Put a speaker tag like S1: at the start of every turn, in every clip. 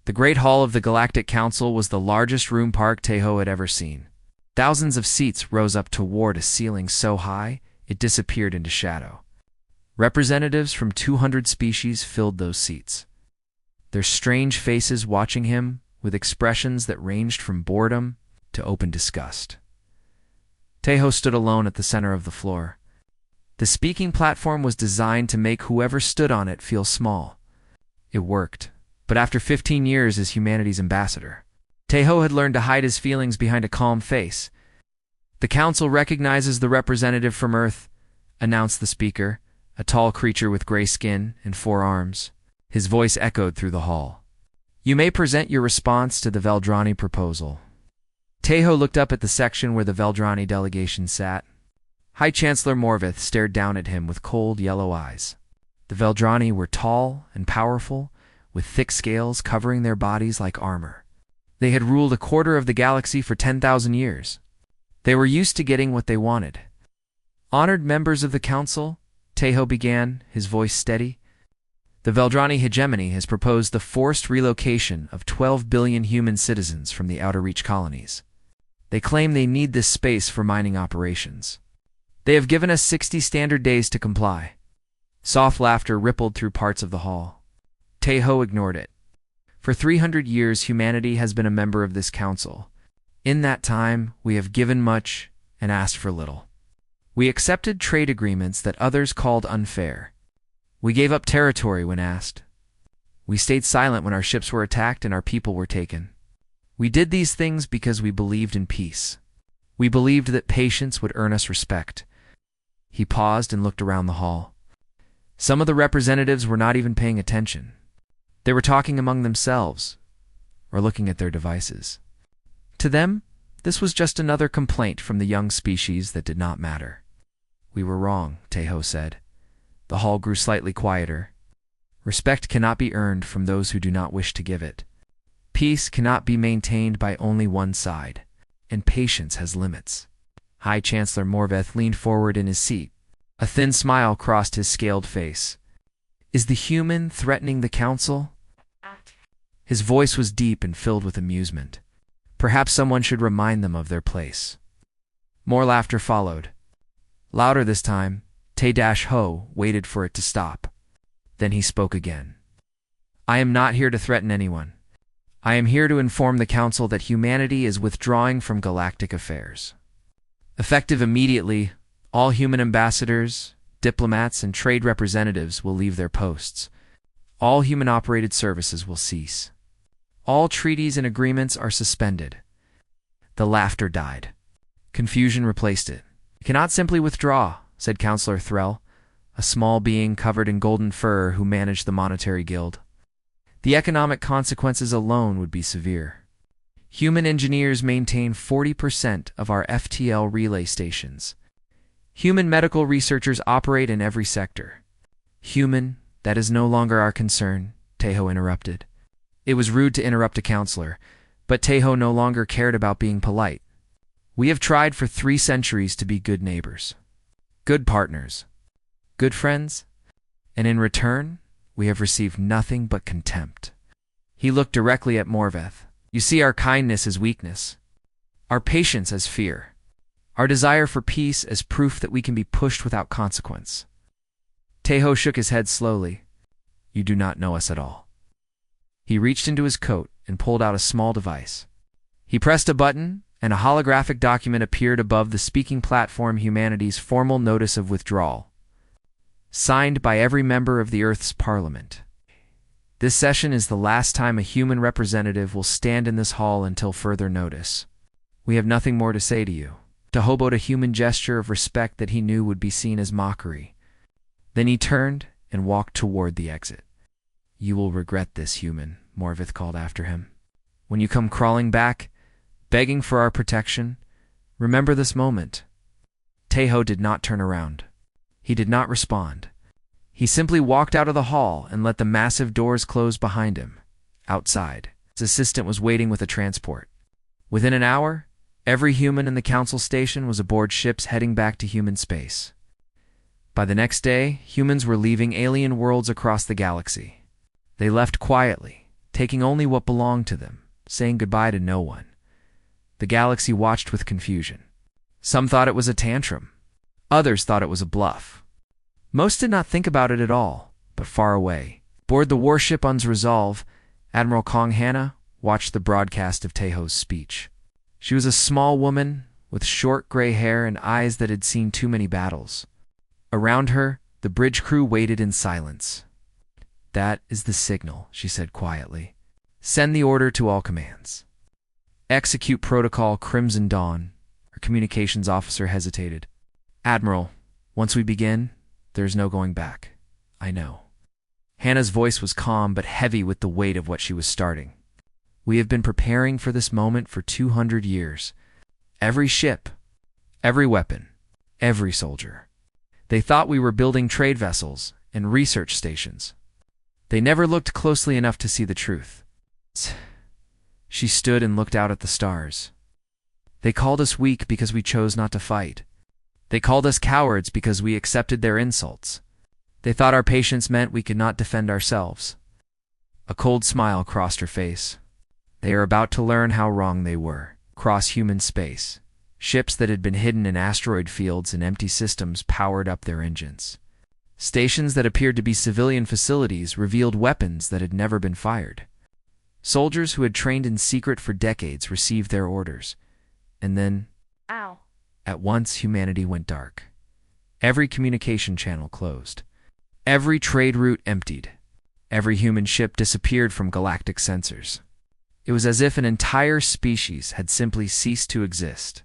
S1: The Great Hall of the Galactic Council was the largest room park Taeho had ever seen. Thousands of seats rose up toward a ceiling so high it disappeared into shadow. Representatives from 200 species filled those seats, their strange faces watching him with expressions that ranged from boredom to open disgust. Taeho stood alone at the center of the floor. The speaking platform was designed to make whoever stood on it feel small. It worked, but after 15 years as humanity's ambassador, Taeho had learned to hide his feelings behind a calm face. "The council recognizes the representative from Earth," announced the speaker, a tall creature with gray skin and 4 arms. His voice echoed through the hall. "You may present your response to the Veldrani proposal." Taeho looked up at the section where the Veldrani delegation sat. High Chancellor Morvith stared down at him with cold yellow eyes. The Veldrani were tall and powerful, with thick scales covering their bodies like armor. They had ruled a quarter of the galaxy for 10,000 years. They were used to getting what they wanted. "Honored members of the council," Taeho began, his voice steady, "the Veldrani hegemony has proposed the forced relocation of 12 billion human citizens from the Outer Reach colonies. They claim they need this space for mining operations. They have given us 60 standard days to comply." Soft laughter rippled through parts of the hall. Taeho ignored it. "For 300 years, humanity has been a member of this council. In that time, we have given much and asked for little. We accepted trade agreements that others called unfair. We gave up territory when asked. We stayed silent when our ships were attacked and our people were taken. We did these things because we believed in peace. We believed that patience would earn us respect." He paused and looked around the hall. Some of the representatives were not even paying attention. They were talking among themselves or looking at their devices. To them, this was just another complaint from the young species that did not matter. "We were wrong," Taeho said. The hall grew slightly quieter. "Respect cannot be earned from those who do not wish to give it. Peace cannot be maintained by only one side, and patience has limits." High Chancellor Morveth leaned forward in his seat. A thin smile crossed his scaled face. "Is the human threatening the council?" His voice was deep and filled with amusement. Perhaps someone should remind them of their place. More laughter followed. Louder this time, Tae-Ho waited for it to stop. Then he spoke again. "I am not here to threaten anyone. I am here to inform the council that humanity is withdrawing from galactic affairs. Effective immediately, all human ambassadors, diplomats, and trade representatives will leave their posts. All human-operated services will cease. All treaties and agreements are suspended." The laughter died. Confusion replaced it. "You cannot simply withdraw," said Councillor Threll, a small being covered in golden fur who managed the Monetary Guild. "The economic consequences alone would be severe. Human engineers maintain 40% of our FTL relay stations. Human medical researchers operate in every sector." "Human, that is no longer our concern," Taeho interrupted. It was rude to interrupt a counselor, but Taeho no longer cared about being polite. "We have tried for 3 centuries to be good neighbors, good partners, good friends, and in return, we have received nothing but contempt." He looked directly at Morveth. "You see our kindness as weakness, our patience as fear, our desire for peace as proof that we can be pushed without consequence." Taeho shook his head slowly. "You do not know us at all." He reached into his coat and pulled out a small device. He pressed a button, and a holographic document appeared above the speaking platform: humanity's formal notice of withdrawal, signed by every member of the Earth's Parliament. This session is the last time a human representative will stand in this hall until further notice. We have nothing more to say to you." Taeho bowed a human gesture of respect that he knew would be seen as mockery. Then he turned and walked toward the exit. "You will regret this, human," Morvith called after him. "When you come crawling back, begging for our protection, remember this moment." Taeho did not turn around. He did not respond. He simply walked out of the hall and let the massive doors close behind him. Outside, his assistant was waiting with a transport. Within an hour, every human in the council station was aboard ships heading back to human space. By the next day, humans were leaving alien worlds across the galaxy. They left quietly, taking only what belonged to them, saying goodbye to no one. The galaxy watched with confusion. Some thought it was a tantrum. Others thought it was a bluff. Most did not think about it at all, but far away, aboard the warship Unresolve, Admiral Kong Hannah watched the broadcast of Teho's speech. She was a small woman with short gray hair and eyes that had seen too many battles. Around her, the bridge crew waited in silence. "That is the signal," she said quietly. "Send the order to all commands. Execute protocol Crimson Dawn." Her communications officer hesitated. "Admiral, once we begin, there's no going back. I know." Hannah's voice was calm but heavy with the weight of what she was starting. "We have been preparing for this moment for 200 years. Every ship, every weapon, every soldier. They thought we were building trade vessels and research stations. They never looked closely enough to see the truth." She stood and looked out at the stars. "They called us weak because we chose not to fight. They called us cowards because we accepted their insults. They thought our patience meant we could not defend ourselves." A cold smile crossed her face. "They are about to learn how wrong they were." Across human space, ships that had been hidden in asteroid fields and empty systems powered up their engines. Stations that appeared to be civilian facilities revealed weapons that had never been fired. Soldiers who had trained in secret for decades received their orders. And then,
S2: Ow.
S1: At once, humanity went dark. Every communication channel closed. Every trade route emptied. Every human ship disappeared from galactic sensors. It was as if an entire species had simply ceased to exist.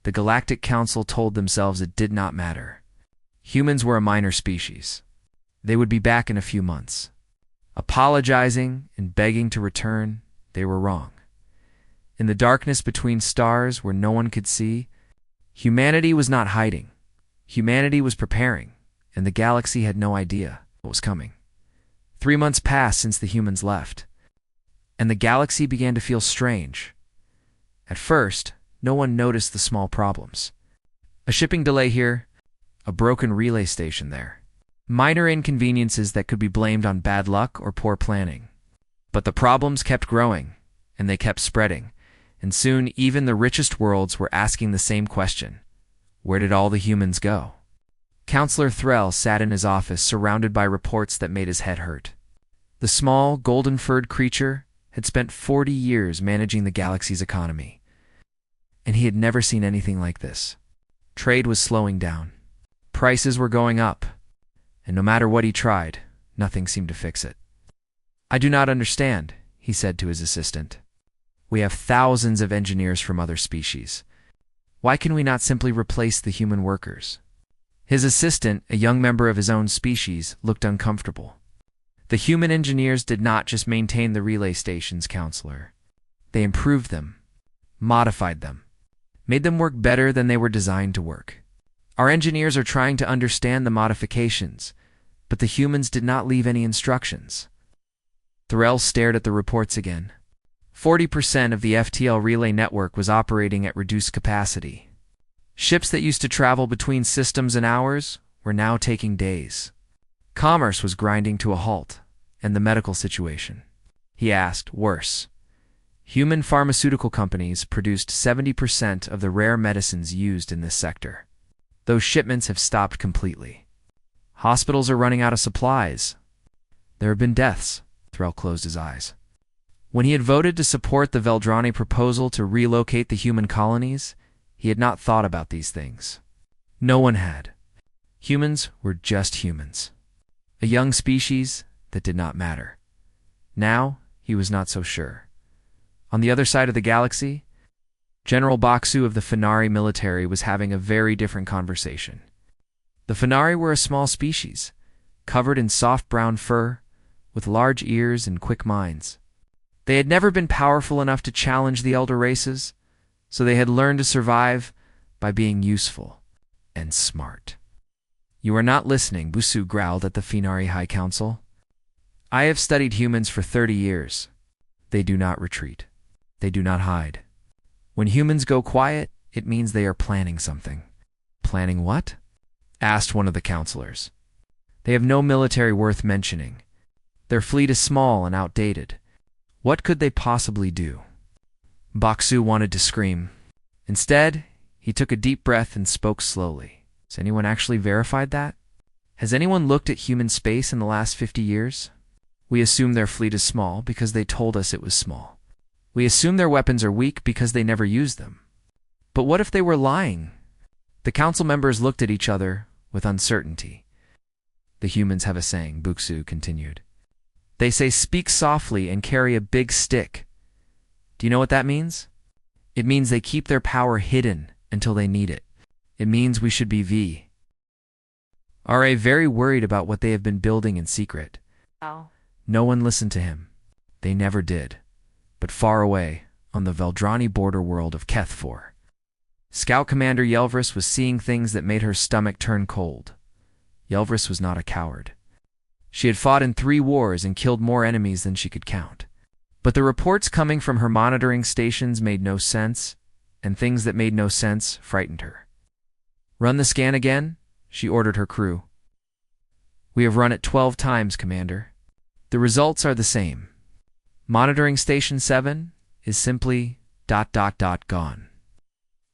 S1: The Galactic Council told themselves it did not matter. Humans were a minor species. They would be back in a few months. Apologizing and begging to return, they were wrong. In the darkness between stars where no one could see, humanity was not hiding. Humanity was preparing, and the galaxy had no idea what was coming. 3 months passed since the humans left, and the galaxy began to feel strange. At first, no one noticed the small problems. A shipping delay here, a broken relay station there. Minor inconveniences that could be blamed on bad luck or poor planning. But the problems kept growing, and they kept spreading, and soon even the richest worlds were asking the same question: where did all the humans go? Counselor Threll sat in his office surrounded by reports that made his head hurt. The small, golden-furred creature had spent 40 years managing the galaxy's economy, and he had never seen anything like this. Trade was slowing down. Prices were going up, and no matter what he tried, nothing seemed to fix it. "I do not understand," he said to his assistant. "We have thousands of engineers from other species. Why can we not simply replace the human workers?" His assistant, a young member of his own species, looked uncomfortable. The human engineers did not just maintain the relay stations, Counselor. They improved them, modified them, made them work better than they were designed to work. Our engineers are trying to understand the modifications, but the humans did not leave any instructions. Thorell stared at the reports again. 40% of the FTL relay network was operating at reduced capacity. Ships that used to travel between systems in hours were now taking days. Commerce was grinding to a halt, and the medical situation. He asked, worse. Human pharmaceutical companies produced 70% of the rare medicines used in this sector. Those shipments have stopped completely. Hospitals are running out of supplies. There have been deaths. Threll closed his eyes. When he had voted to support the Veldrani proposal to relocate the human colonies, he had not thought about these things. No one had. Humans were just humans. A young species that did not matter. Now, he was not so sure. On the other side of the galaxy, General Baksu of the Fenari military was having a very different conversation. The Fenari were a small species, covered in soft brown fur, with large ears and quick minds. They had never been powerful enough to challenge the elder races, so they had learned to survive by being useful and smart. "You are not listening," Busu growled at the Fenari High Council. "I have studied humans for 30 years. They do not retreat. They do not hide. When humans go quiet, it means they are planning something." "Planning what?" asked one of the counselors. "They have no military worth mentioning. Their fleet is small and outdated. What could they possibly do? Baksu wanted to scream. Instead, he took a deep breath and spoke slowly. Has anyone actually verified that? Has anyone looked at human space in the last 50 years? We assume their fleet is small because they told us it was small. We assume their weapons are weak because they never used them. But what if they were lying? The council members looked at each other with uncertainty. The humans have a saying, Baksu continued. They say speak softly and carry a big stick. Do you know what that means? It means they keep their power hidden until they need it. It means we should be very worried about what they have been building in secret.
S2: Oh.
S1: No one listened to him. They never did. But far away, on the Veldrani border world of Kethfor, Scout Commander Yelvris was seeing things that made her stomach turn cold. Yelvris was not a coward. She had fought in 3 wars and killed more enemies than she could count. But the reports coming from her monitoring stations made no sense, and things that made no sense frightened her. Run the scan again, she ordered her crew. We have run it 12 times, Commander. The results are the same. Monitoring Station 7 is simply ... gone.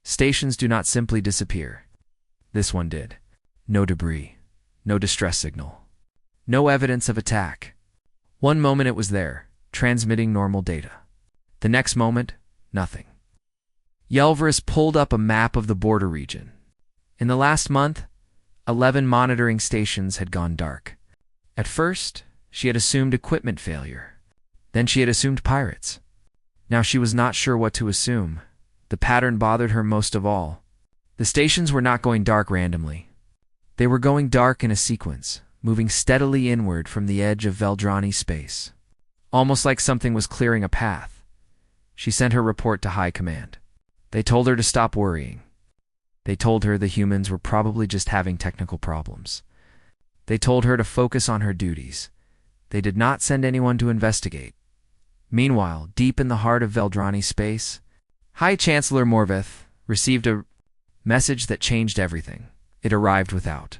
S1: Stations do not simply disappear. This one did. No debris. No distress signal. No evidence of attack. One moment it was there, transmitting normal data. The next moment, nothing. Yelvris pulled up a map of the border region. In the last month, 11 monitoring stations had gone dark. At first, she had assumed equipment failure. Then she had assumed pirates. Now she was not sure what to assume. The pattern bothered her most of all. The stations were not going dark randomly. They were going dark in a sequence, moving steadily inward from the edge of Veldrani space. Almost like something was clearing a path. She sent her report to High Command. They told her to stop worrying. They told her the humans were probably just having technical problems. They told her to focus on her duties. They did not send anyone to investigate. Meanwhile, deep in the heart of Veldrani space, High Chancellor Morvith received a message that changed everything. It arrived without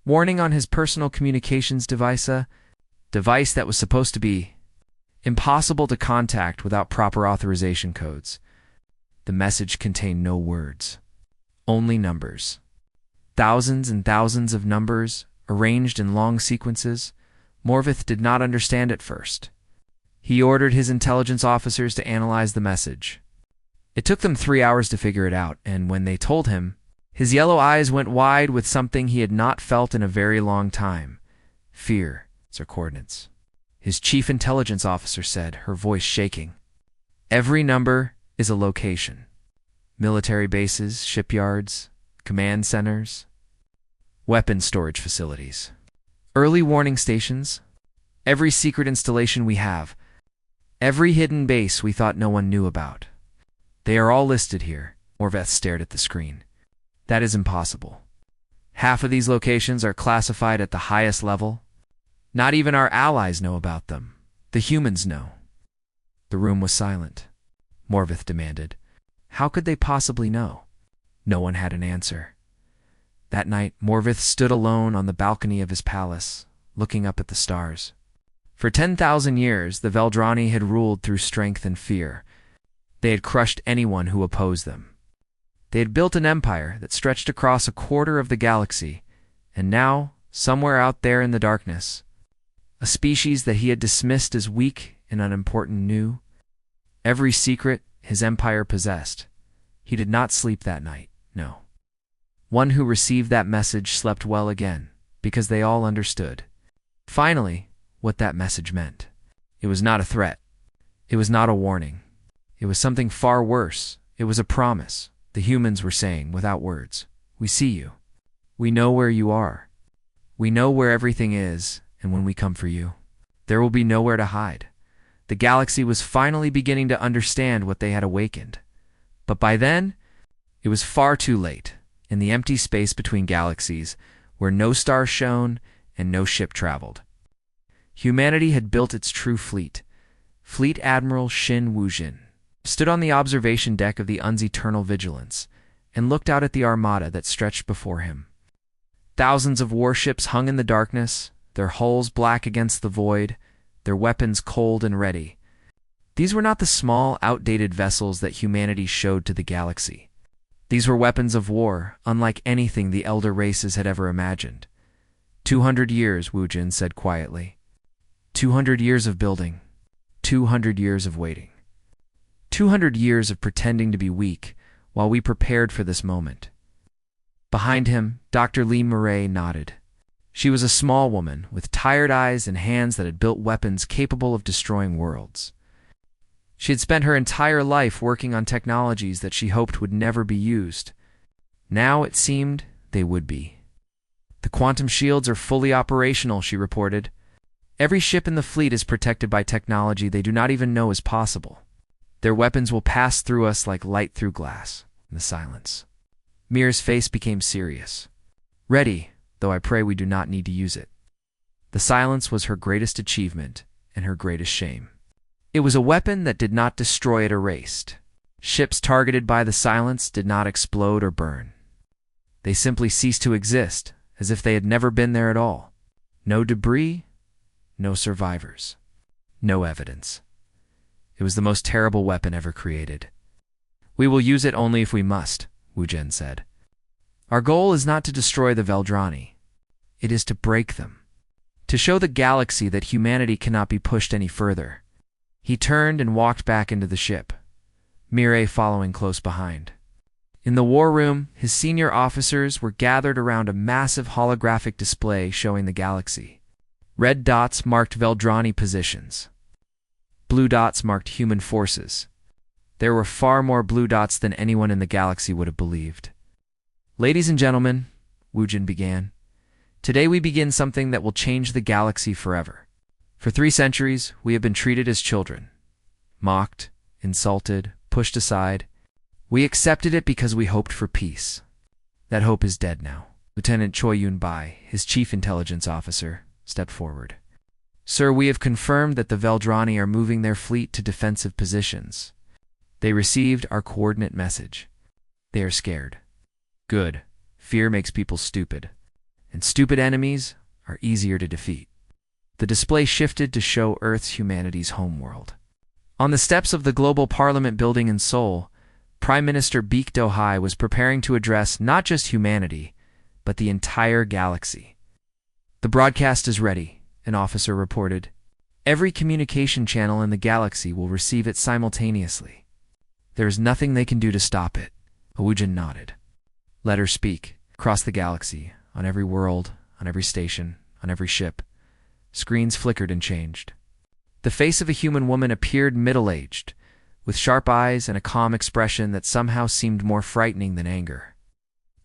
S1: warning on his personal communications device, a device that was supposed to be impossible to contact without proper authorization codes. The message contained no words, only numbers. Thousands and thousands of numbers, arranged in long sequences. Morvith did not understand at first. He ordered his intelligence officers to analyze the message. It took them 3 hours to figure it out, and when they told him, his yellow eyes went wide with something he had not felt in a very long time. Fear. Their coordinates. His chief intelligence officer said, her voice shaking. Every number is a location. Military bases, shipyards, command centers, weapon storage facilities, early warning stations, every secret installation we have, every hidden base we thought no one knew about. They are all listed here. Morveth stared at the screen. That is impossible. Half of these locations are classified at the highest level. Not even our allies know about them. The humans know. The room was silent. Morvith demanded. How could they possibly know? No one had an answer. That night, Morvith stood alone on the balcony of his palace, looking up at the stars. For 10,000 years, the Veldrani had ruled through strength and fear. They had crushed anyone who opposed them. They had built an empire that stretched across a quarter of the galaxy, and now, somewhere out there in the darkness, a species that he had dismissed as weak and unimportant knew every secret his empire possessed. He did not sleep that night, no. One who received that message slept well again, because they all understood. Finally, what that message meant. It was not a threat. It was not a warning. It was something far worse. It was a promise. The humans were saying, without words, we see you. We know where you are. We know where everything is, and when we come for you, there will be nowhere to hide. The galaxy was finally beginning to understand what they had awakened. But by then, it was far too late. In the empty space between galaxies, where no star shone and no ship traveled, humanity had built its true fleet. Fleet Admiral Shin Wujin stood on the observation deck of the Un's Eternal Vigilance and looked out at the armada that stretched before him. Thousands of warships hung in the darkness, their hulls black against the void, their weapons cold and ready. These were not the small, outdated vessels that humanity showed to the galaxy. These were weapons of war, unlike anything the elder races had ever imagined. 200 years, Wujin said quietly. 200 years of building. 200 years of waiting. 200 years of pretending to be weak while we prepared for this moment. Behind him, Dr. Lee Murray nodded. She was a small woman with tired eyes and hands that had built weapons capable of destroying worlds. She had spent her entire life working on technologies that she hoped would never be used. Now, it seemed, they would be. The quantum shields are fully operational, she reported. Every ship in the fleet is protected by technology they do not even know is possible. Their weapons will pass through us like light through glass. In the silence, Mir's face became serious. Ready, though I pray we do not need to use it. The silence was her greatest achievement and her greatest shame. It was a weapon that did not destroy, it erased. Ships targeted by the silence did not explode or burn. They simply ceased to exist, as if they had never been there at all. No debris, no survivors, no evidence. It was the most terrible weapon ever created. We will use it only if we must, Wujin said. Our goal is not to destroy the Veldrani. It is to break them. To show the galaxy that humanity cannot be pushed any further. He turned and walked back into the ship, Mireille following close behind. In the war room, his senior officers were gathered around a massive holographic display showing the galaxy. Red dots marked Veldrani positions. Blue dots marked human forces. There were far more blue dots than anyone in the galaxy would have believed. Ladies and gentlemen, Wujin began, today we begin something that will change the galaxy forever. For 3 centuries, we have been treated as children. Mocked, insulted, pushed aside. We accepted it because we hoped for peace. That hope is dead now. Lieutenant Choi Yun-bai, his chief intelligence officer, stepped forward. Sir, we have confirmed that the Veldrani are moving their fleet to defensive positions. They received our coordinate message. They are scared. Good. Fear makes people stupid. And stupid enemies are easier to defeat. The display shifted to show Earth's humanity's homeworld. On the steps of the Global Parliament building in Seoul, Prime Minister Baek Do-hye was preparing to address not just humanity, but the entire galaxy. The broadcast is ready, an officer reported. Every communication channel in the galaxy will receive it simultaneously. There is nothing they can do to stop it. Wujin nodded. Let her speak. Across the galaxy, on every world, on every station, on every ship. Screens flickered and changed. The face of a human woman appeared middle-aged, with sharp eyes and a calm expression that somehow seemed more frightening than anger.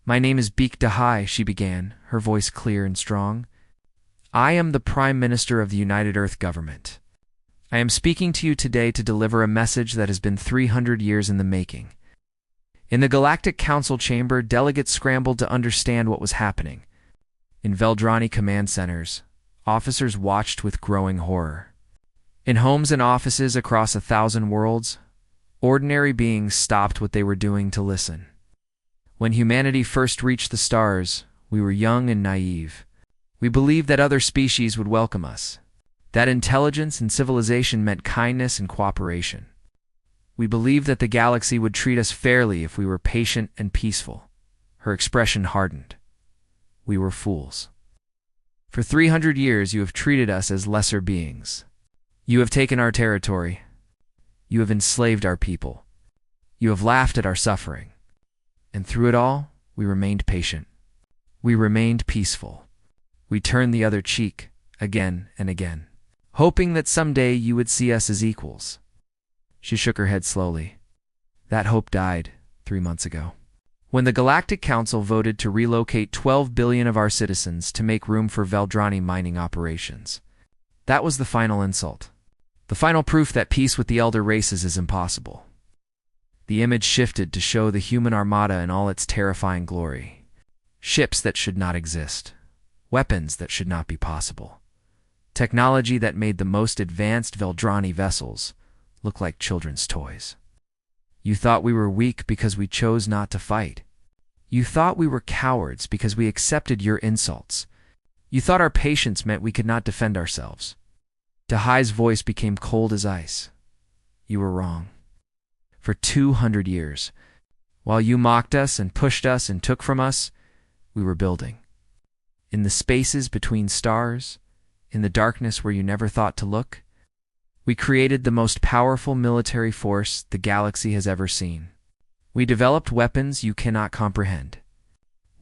S1: My name is Baek Do-hye, she began, her voice clear and strong. I am the Prime Minister of the United Earth Government. I am speaking to you today to deliver a message that has been 300 years in the making. In the Galactic Council chamber, delegates scrambled to understand what was happening. In Veldrani command centers, officers watched with growing horror. In homes and offices across 1,000 worlds, ordinary beings stopped what they were doing to listen. When humanity first reached the stars, we were young and naive. We believed that other species would welcome us, that intelligence and civilization meant kindness and cooperation. We believed that the galaxy would treat us fairly if we were patient and peaceful. Her expression hardened. We were fools. For 300 years you have treated us as lesser beings. You have taken our territory. You have enslaved our people. You have laughed at our suffering. And through it all, we remained patient. We remained peaceful. We turned the other cheek, again and again, hoping that someday you would see us as equals. She shook her head slowly. That hope died 3 months ago. When the Galactic Council voted to relocate 12 billion of our citizens to make room for Veldrani mining operations. That was the final insult. The final proof that peace with the elder races is impossible. The image shifted to show the human armada in all its terrifying glory. Ships that should not exist. Weapons that should not be possible. Technology that made the most advanced Veldrani vessels look like children's toys. You thought we were weak because we chose not to fight. You thought we were cowards because we accepted your insults. You thought our patience meant we could not defend ourselves. Do-hye's voice became cold as ice. You were wrong. For 200 years, while you mocked us and pushed us and took from us, we were building. In the spaces between stars, in the darkness where you never thought to look, we created the most powerful military force the galaxy has ever seen. We developed weapons you cannot comprehend.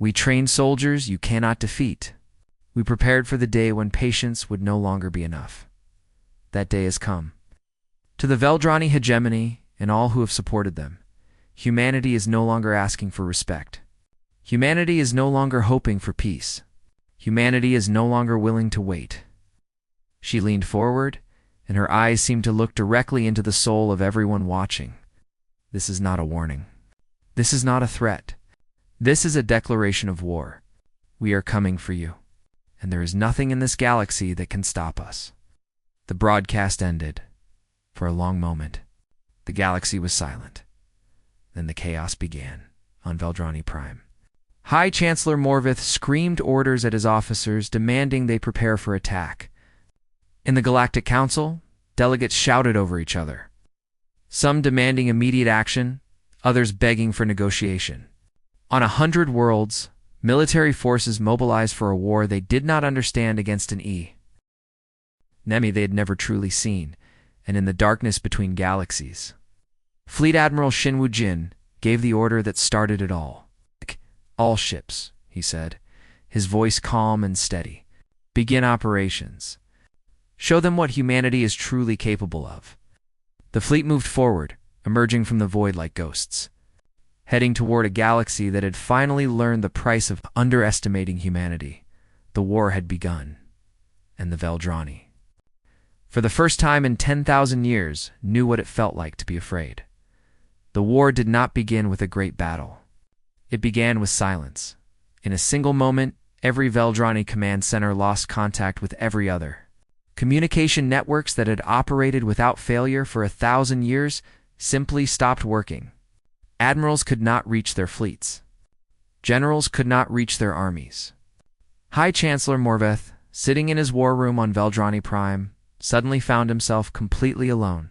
S1: We trained soldiers you cannot defeat. We prepared for the day when patience would no longer be enough. That day has come. To the Veldrani hegemony and all who have supported them, humanity is no longer asking for respect. Humanity is no longer hoping for peace. Humanity is no longer willing to wait. She leaned forward, and her eyes seemed to look directly into the soul of everyone watching. This is not a warning. This is not a threat. This is a declaration of war. We are coming for you, and there is nothing in this galaxy that can stop us. The broadcast ended. For a long moment, the galaxy was silent. Then the chaos began on Veldrani Prime. High Chancellor Morvith screamed orders at his officers, demanding they prepare for attack. In the Galactic Council, delegates shouted over each other, some demanding immediate action, others begging for negotiation. On 100 worlds, military forces mobilized for a war they did not understand against an enemy they had never truly seen, and in the darkness between galaxies. Fleet Admiral Shinwu Jin gave the order that started it all. All ships, he said, his voice calm and steady. Begin operations. Show them what humanity is truly capable of. The fleet moved forward, emerging from the void like ghosts, heading toward a galaxy that had finally learned the price of underestimating humanity. The war had begun, and the Veldrani, for the first time in 10,000 years, knew what it felt like to be afraid. The war did not begin with a great battle. It began with silence. In a single moment, every Veldrani command center lost contact with every other. Communication networks that had operated without failure for 1,000 years simply stopped working. Admirals could not reach their fleets. Generals could not reach their armies. High Chancellor Morveth, sitting in his war room on Veldrani Prime, suddenly found himself completely alone.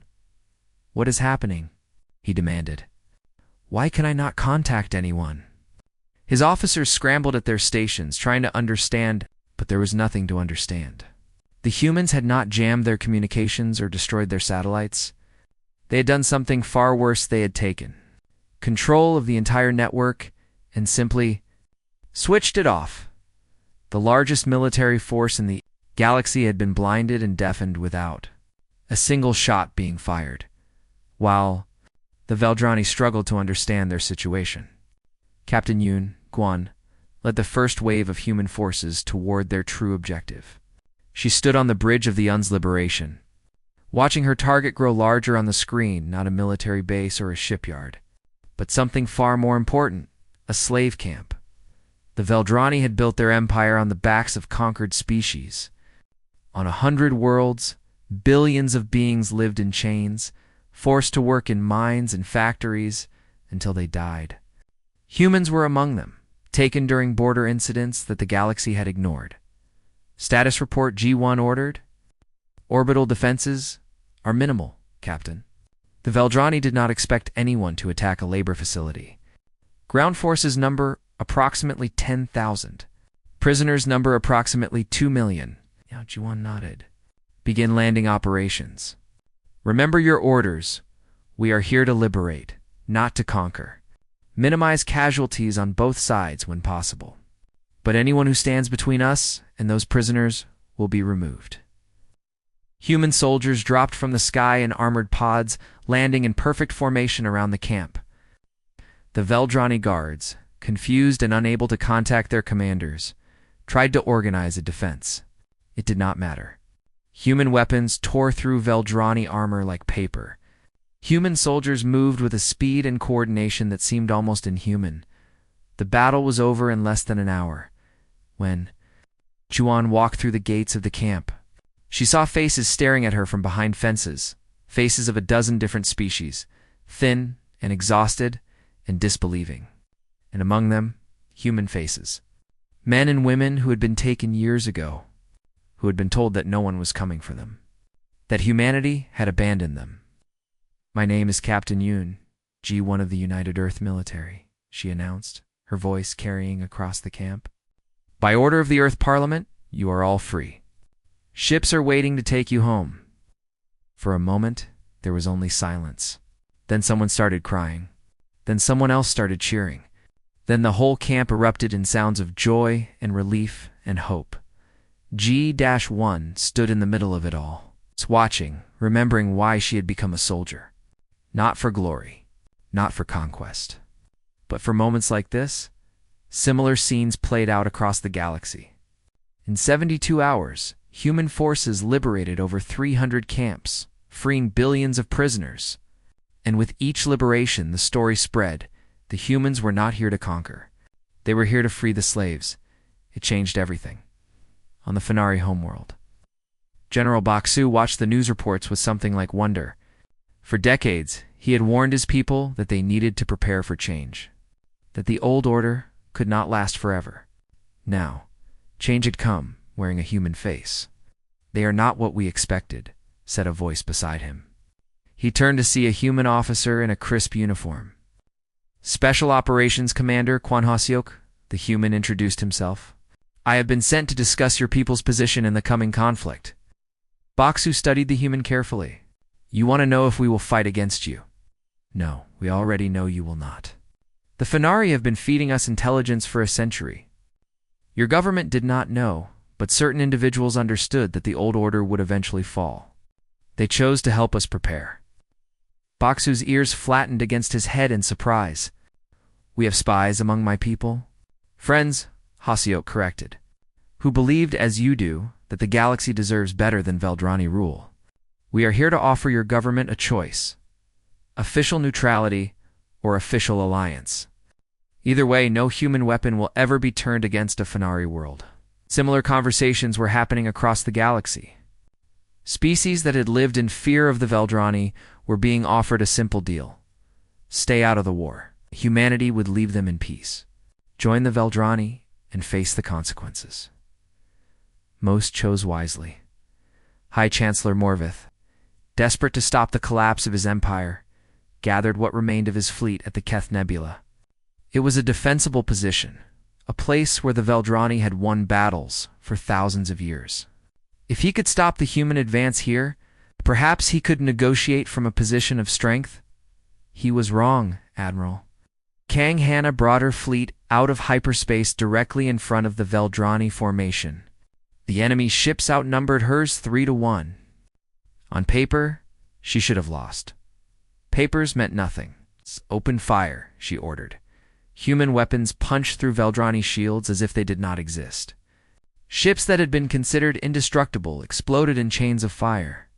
S1: "What is happening?" he demanded. "Why can I not contact anyone?" His officers scrambled at their stations, trying to understand, but there was nothing to understand. The humans had not jammed their communications or destroyed their satellites. They had done something far worse. They had taken control of the entire network and simply switched it off. The largest military force in the galaxy had been blinded and deafened without a single shot being fired, while the Veldrani struggled to understand their situation. Captain Yoon Guan led the first wave of human forces toward their true objective. She stood on the bridge of the Un's liberation, watching her target grow larger on the screen, not a military base or a shipyard, but something far more important, a slave camp. The Veldrani had built their empire on the backs of conquered species. On 100 worlds, billions of beings lived in chains, forced to work in mines and factories until they died. Humans were among them, taken during border incidents that the galaxy had ignored. Status report G1 ordered. Orbital defenses are minimal, Captain. The Veldrani did not expect anyone to attack a labor facility. Ground forces number approximately 10,000. Prisoners number approximately 2 million. Now G1 nodded. Begin landing operations. Remember your orders. We are here to liberate, not to conquer. Minimize casualties on both sides when possible. But anyone who stands between us and those prisoners will be removed. Human soldiers dropped from the sky in armored pods, landing in perfect formation around the camp. The Veldrani guards, confused and unable to contact their commanders, tried to organize a defense. It did not matter. Human weapons tore through Veldrani armor like paper. Human soldiers moved with a speed and coordination that seemed almost inhuman. The battle was over in less than an hour, when Chuan walked through the gates of the camp. She saw faces staring at her from behind fences, faces of a dozen different species, thin and exhausted and disbelieving. And among them, human faces. Men and women who had been taken years ago, who had been told that no one was coming for them, that humanity had abandoned them. My name is Captain Yoon, G1 of the United Earth Military, she announced, her voice carrying across the camp. By order of the Earth Parliament, you are all free. Ships are waiting to take you home. For a moment, there was only silence. Then someone started crying. Then someone else started cheering. Then the whole camp erupted in sounds of joy and relief and hope. G-1 stood in the middle of it all, watching, remembering why she had become a soldier. Not for glory, not for conquest, but for moments like this. Similar scenes played out across the galaxy. In 72 hours, human forces liberated over 300 camps, freeing billions of prisoners. And with each liberation, the story spread. The humans were not here to conquer. They were here to free the slaves. It changed everything. On the Fenari homeworld, General Baksu watched the news reports with something like wonder. For decades, he had warned his people that they needed to prepare for change, that the old order could not last forever. Now, change had come, wearing a human face. They are not what we expected, said a voice beside him. He turned to see a human officer in a crisp uniform. Special Operations Commander Kwan Ha-seok, the human introduced himself. I have been sent to discuss your people's position in the coming conflict. Baksu studied the human carefully. You want to know if we will fight against you? No, we already know you will not. The Fenari have been feeding us intelligence for a century. Your government did not know, but certain individuals understood that the old order would eventually fall. They chose to help us prepare. Baksu's ears flattened against his head in surprise. We have spies among my people? Friends, Ha-seok corrected, who believed, as you do, that the galaxy deserves better than Veldrani rule. We are here to offer your government a choice: official neutrality or official alliance. Either way, no human weapon will ever be turned against a Fenari world. Similar conversations were happening across the galaxy. Species that had lived in fear of the Veldrani were being offered a simple deal: stay out of the war. Humanity would leave them in peace. Join the Veldrani and face the consequences. Most chose wisely. High Chancellor Morvith, desperate to stop the collapse of his empire, gathered what remained of his fleet at the Keth Nebula. It was a defensible position, a place where the Veldrani had won battles for thousands of years. If he could stop the human advance here, perhaps he could negotiate from a position of strength. He was wrong, Admiral. Kang Hannah brought her fleet out of hyperspace directly in front of the Veldrani formation. The enemy's ships outnumbered hers 3-1. On paper, she should have lost. Papers meant nothing. Open fire, she ordered. Human weapons punched through Veldrani shields as if they did not exist. Ships that had been considered indestructible exploded in chains of fire.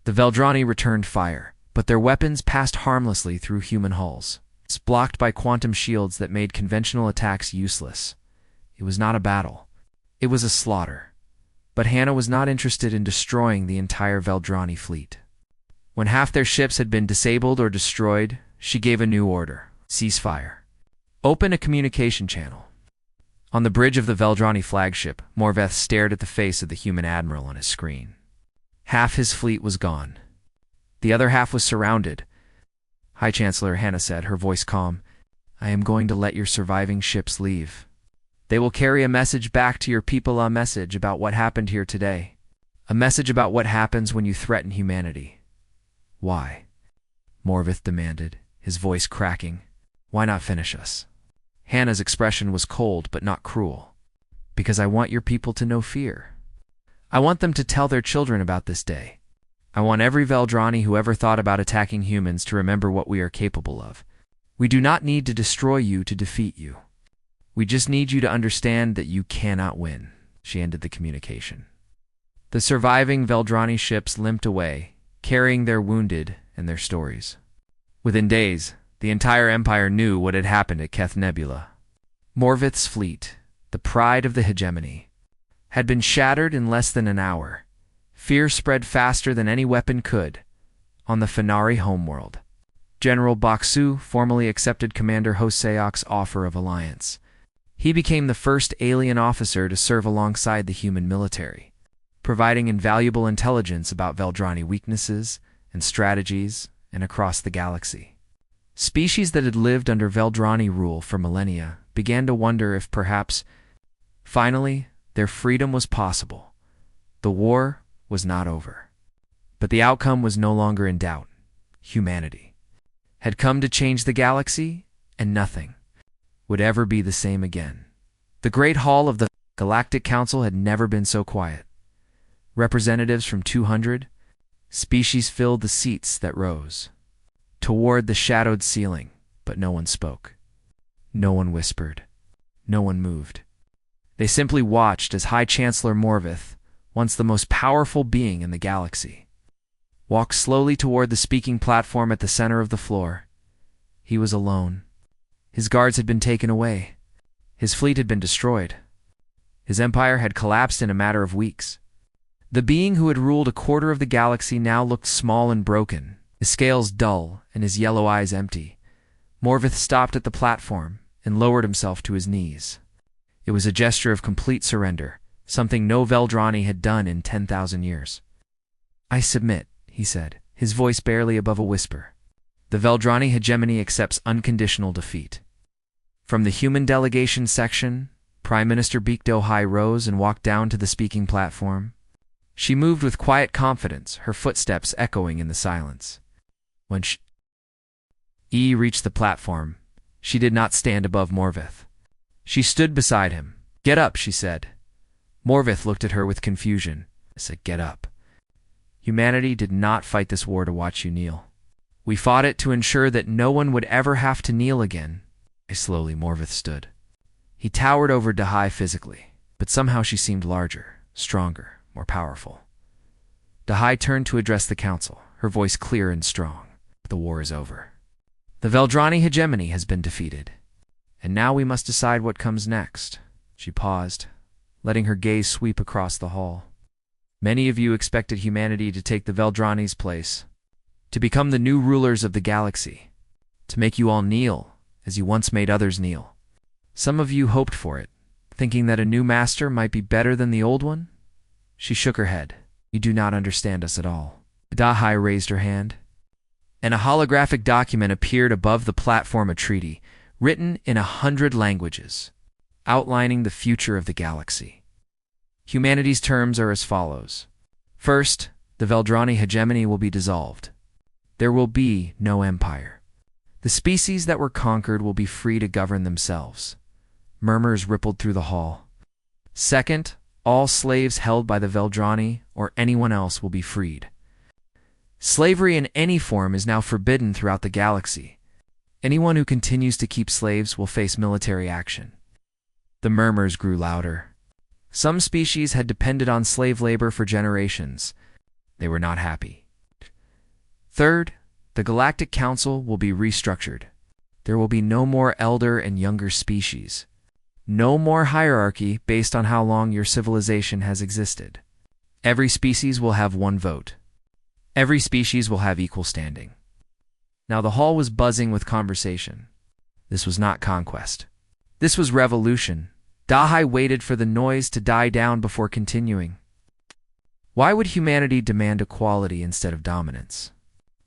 S1: The Veldrani returned fire, but their weapons passed harmlessly through human hulls, blocked by quantum shields that made conventional attacks useless. It was not a battle. It was a slaughter. But Hannah was not interested in destroying the entire Veldrani fleet. When half their ships had been disabled or destroyed, she gave a new order: ceasefire. Open a communication channel. On the bridge of the Veldrani flagship, Morveth stared at the face of the human admiral on his screen. Half his fleet was gone. The other half was surrounded. High Chancellor, Hannah said, her voice calm. I am going to let your surviving ships leave. They will carry a message back to your people, a message about what happened here today. A message about what happens when you threaten humanity. Why? Morveth demanded, his voice cracking. Why not finish us? Hannah's expression was cold but not cruel. Because I want your people to know fear. I want them to tell their children about this day. I want every Veldrani who ever thought about attacking humans to remember what we are capable of. We do not need to destroy you to defeat you. We just need you to understand that you cannot win. She ended the communication. The surviving Veldrani ships limped away, carrying their wounded and their stories. Within days, the entire empire knew what had happened at Keth Nebula. Morvith's fleet, the pride of the hegemony, had been shattered in less than an hour. Fear spread faster than any weapon could. On the Fenari homeworld, General Baksu formally accepted Commander Hoseok's offer of alliance. He became the first alien officer to serve alongside the human military, providing invaluable intelligence about Veldrani weaknesses and strategies and across the galaxy. Species that had lived under Veldrani rule for millennia began to wonder if perhaps, finally, their freedom was possible. The war was not over. But the outcome was no longer in doubt. Humanity had come to change the galaxy, and nothing would ever be the same again. The Great Hall of the Galactic Council had never been so quiet. Representatives from 200 species filled the seats that rose toward the shadowed ceiling, but no one spoke. No one whispered. No one moved. They simply watched as High Chancellor Morvith, once the most powerful being in the galaxy, walked slowly toward the speaking platform at the center of the floor. He was alone. His guards had been taken away. His fleet had been destroyed. His empire had collapsed in a matter of weeks. The being who had ruled a quarter of the galaxy now looked small and broken, his scales dull and his yellow eyes empty. Morvith stopped at the platform and lowered himself to his knees. It was a gesture of complete surrender, something no Veldrani had done in 10,000 years. "I submit," he said, his voice barely above a whisper. "The Veldrani hegemony accepts unconditional defeat." From the human delegation section, Prime Minister Beekdohai rose and walked down to the speaking platform. She moved with quiet confidence, her footsteps echoing in the silence. When she reached the platform, she did not stand above Morvith. She stood beside him. "Get up," she said. Morvith looked at her with confusion. I said, "Get up. Humanity did not fight this war to watch you kneel. We fought it to ensure that no one would ever have to kneel again." Slowly, Morvith stood. He towered over Dahai physically, but somehow she seemed larger, stronger, more powerful. Dahai turned to address the council, her voice clear and strong. "The war is over. The Veldrani hegemony has been defeated. And now we must decide what comes next." She paused, letting her gaze sweep across the hall. "Many of you expected humanity to take the Veldrani's place, to become the new rulers of the galaxy, to make you all kneel as you once made others kneel. Some of you hoped for it, thinking that a new master might be better than the old one." She shook her head. "You do not understand us at all." Dahai raised her hand, and a holographic document appeared above the platform, a treaty, written in 100 languages, outlining the future of the galaxy. Humanity's terms are as follows. First, the Veldrani hegemony will be dissolved. There will be no empire. The species that were conquered will be free to govern themselves. Murmurs rippled through the hall. Second, all slaves held by the Veldrani or anyone else will be freed. Slavery in any form is now forbidden throughout the galaxy. Anyone who continues to keep slaves will face military action. The murmurs grew louder. Some species had depended on slave labor for generations. They were not happy. Third, the Galactic Council will be restructured. There will be no more elder and younger species. No more hierarchy based on how long your civilization has existed. Every species will have one vote. Every species will have equal standing. Now the hall was buzzing with conversation. This was not conquest. This was revolution. Dahai waited for the noise to die down before continuing. Why would humanity demand equality instead of dominance?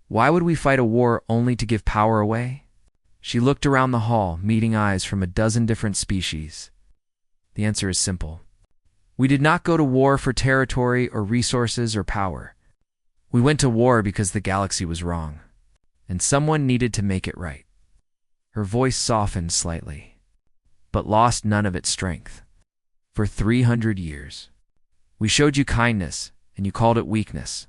S1: Why would we fight a war only to give power away? She looked around the hall, meeting eyes from a dozen different species. The answer is simple. We did not go to war for territory or resources or power. We went to war because the galaxy was wrong, and someone needed to make it right. Her voice softened slightly, but lost none of its strength. For 300 years, we showed you kindness, and you called it weakness.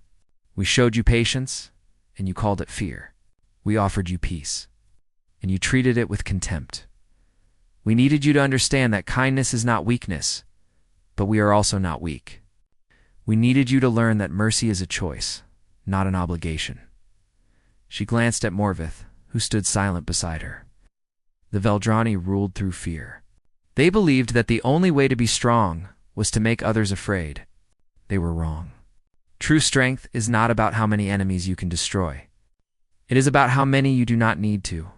S1: We showed you patience, and you called it fear. We offered you peace, and you treated it with contempt. We needed you to understand that kindness is not weakness, but we are also not weak. We needed you to learn that mercy is a choice, not an obligation. She glanced at Morvith, who stood silent beside her. The Veldrani ruled through fear. They believed that the only way to be strong was to make others afraid. They were wrong. True strength is not about how many enemies you can destroy. It is about how many you do not need to.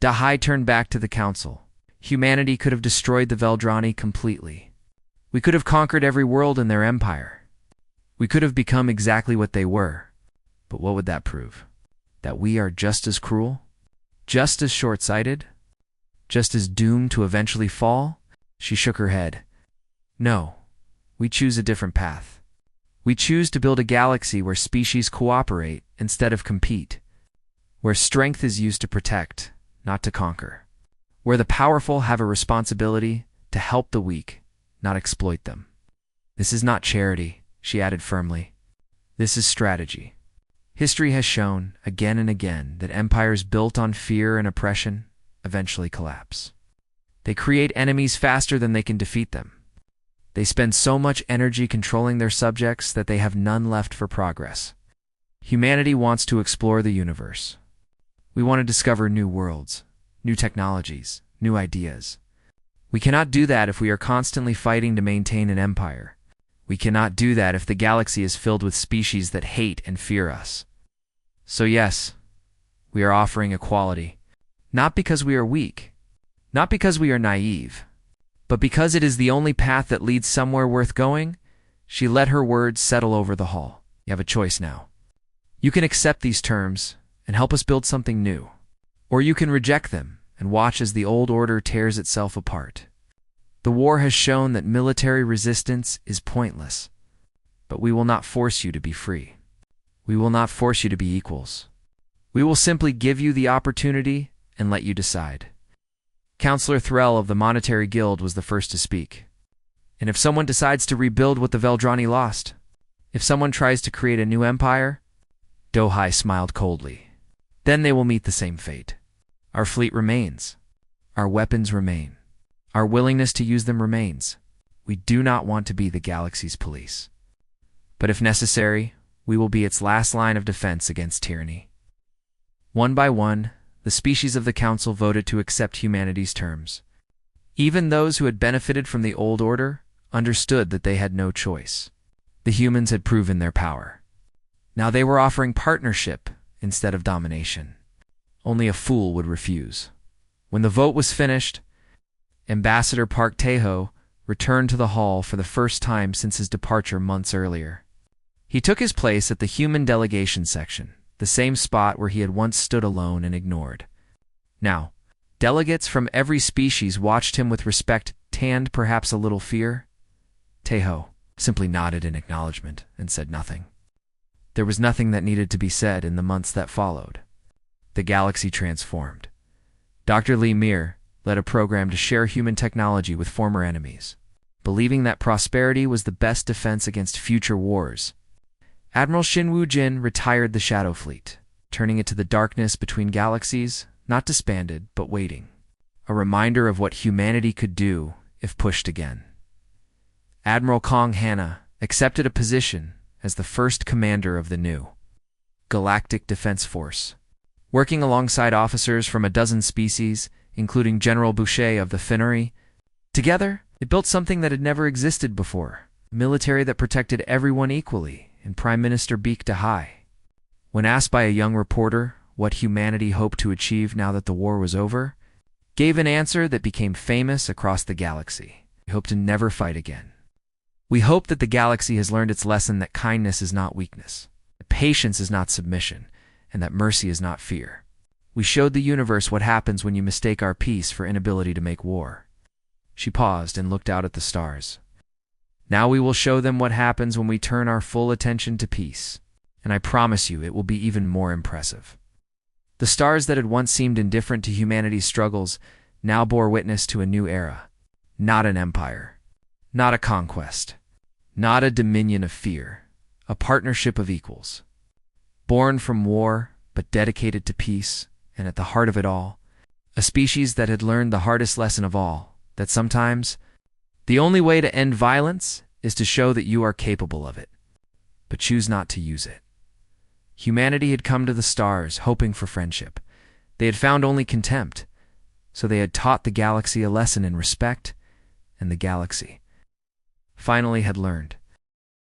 S1: Dahai turned back to the council. Humanity could have destroyed the Veldrani completely. We could have conquered every world in their empire. We could have become exactly what they were. But what would that prove? That we are just as cruel? Just as short-sighted? Just as doomed to eventually fall? She shook her head. No, we choose a different path. We choose to build a galaxy where species cooperate instead of compete, where strength is used to protect, not to conquer, where the powerful have a responsibility to help the weak, not exploit them. This is not charity, she added firmly. This is strategy. History has shown, again and again, that empires built on fear and oppression eventually collapse. They create enemies faster than they can defeat them. They spend so much energy controlling their subjects that they have none left for progress. Humanity wants to explore the universe. We want to discover new worlds, new technologies, new ideas. We cannot do that if we are constantly fighting to maintain an empire. We cannot do that if the galaxy is filled with species that hate and fear us. So yes, we are offering equality, not because we are weak, not because we are naive, but because it is the only path that leads somewhere worth going. She let her words settle over the hall. You have a choice now. You can accept these terms and help us build something new, or you can reject them and watch as the old order tears itself apart. The war has shown that military resistance is pointless, but we will not force you to be free. We will not force you to be equals. We will simply give you the opportunity and let you decide. Counselor Threll of the Monetary Guild was the first to speak. And if someone decides to rebuild what the Veldrani lost, if someone tries to create a new empire, Dohai smiled coldly. Then they will meet the same fate. Our fleet remains. Our weapons remain. Our willingness to use them remains. We do not want to be the galaxy's police. But if necessary, we will be its last line of defense against tyranny. One by one, the species of the Council voted to accept humanity's terms. Even those who had benefited from the old order understood that they had no choice. The humans had proven their power. Now they were offering partnership instead of domination. Only a fool would refuse. When the vote was finished, Ambassador Park Tae-ho returned to the hall for the first time since his departure months earlier. He took his place at the human delegation section, the same spot where he had once stood alone and ignored. Now, delegates from every species watched him with respect and perhaps a little fear. Tae-ho simply nodded in acknowledgement and said nothing. There was nothing that needed to be said in the months that followed. The galaxy transformed. Dr. Lee Mir led a program to share human technology with former enemies, believing that prosperity was the best defense against future wars. Admiral Shin Woo-jin retired the Shadow Fleet, turning it to the darkness between galaxies, not disbanded, but waiting. A reminder of what humanity could do if pushed again. Admiral Kong Hanna accepted a position as the first commander of the new Galactic Defense Force, working alongside officers from a dozen species, including General Boucher of the Finnery. Together, it built something that had never existed before, a military that protected everyone equally, and Prime Minister Baek Dahai. When asked by a young reporter what humanity hoped to achieve now that the war was over, gave an answer that became famous across the galaxy. We hope to never fight again. We hope that the galaxy has learned its lesson that kindness is not weakness, that patience is not submission, and that mercy is not fear. We showed the universe what happens when you mistake our peace for inability to make war. She paused and looked out at the stars. Now we will show them what happens when we turn our full attention to peace, and I promise you it will be even more impressive. The stars that had once seemed indifferent to humanity's struggles now bore witness to a new era. Not an empire, not a conquest, not a dominion of fear, a partnership of equals. Born from war, but dedicated to peace, and at the heart of it all, a species that had learned the hardest lesson of all, that sometimes the only way to end violence is to show that you are capable of it, but choose not to use it. Humanity had come to the stars hoping for friendship. They had found only contempt, so they had taught the galaxy a lesson in respect, and the galaxy finally had learned.